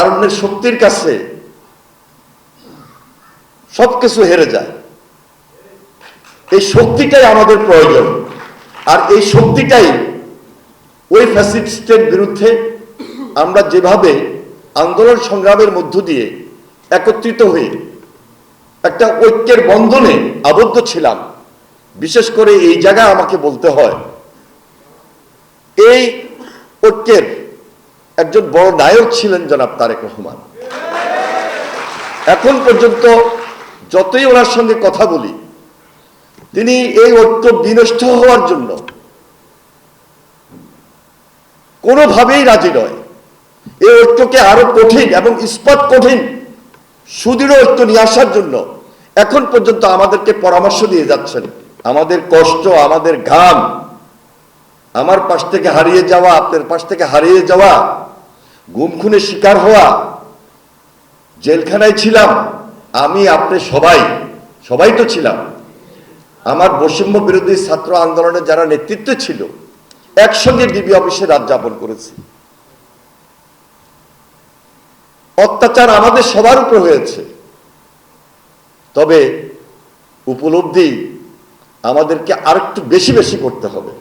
তারুণ্যের শক্তির কাছে সবকিছু হেরে যায়। এই শক্তিটাই আমাদের প্রয়োজন, আর এই শক্তিটাই ওই ফ্যাসিস্টের বিরুদ্ধে আমরা যেভাবে আন্দোলন সংগ্রামের মধ্য দিয়ে একত্রিত হয়ে একটা ঐক্যের বন্ধনে আবদ্ধ ছিলাম। বিশেষ করে এই জায়গায় আমাকে বলতে হয়, এই ঐক্যের একজন বড় নায়ক ছিলেন জনাব তারেক রহমান। এখন পর্যন্ত যতই ওনার সঙ্গে কথা বলি, তিনি এই ঐক্য বিনষ্ট হওয়ার জন্য কোনোভাবেই রাজি নয়। এই ঐক্যকে আরো কঠিন এবং ইস্পাত কঠিন সুদৃঢ় ঐক্য নিয়ে আসার জন্য এখন পর্যন্ত আমাদেরকে পরামর্শ দিয়ে যাচ্ছেন। আমাদের কষ্ট, আমাদের ঘাম, আমার পাশ থেকে হারিয়ে যাওয়া, আপনার পাশ থেকে হারিয়ে যাওয়া, গুম খুনের শিকার হওয়া, জেলখানায় ছিলাম আমি, আপনি সবাই তো ছিলাম। আমার বৈষম্য বিরোধী ছাত্র আন্দোলনে যারা নেতৃত্বে ছিল, একসঙ্গে ডিবি অফিসে রাত যাপন করেছি। অত্যাচার আমাদের সবার উপর হয়েছে, তবে উপলব্ধি আমাদেরকে আরেকটু বেশি করতে হবে।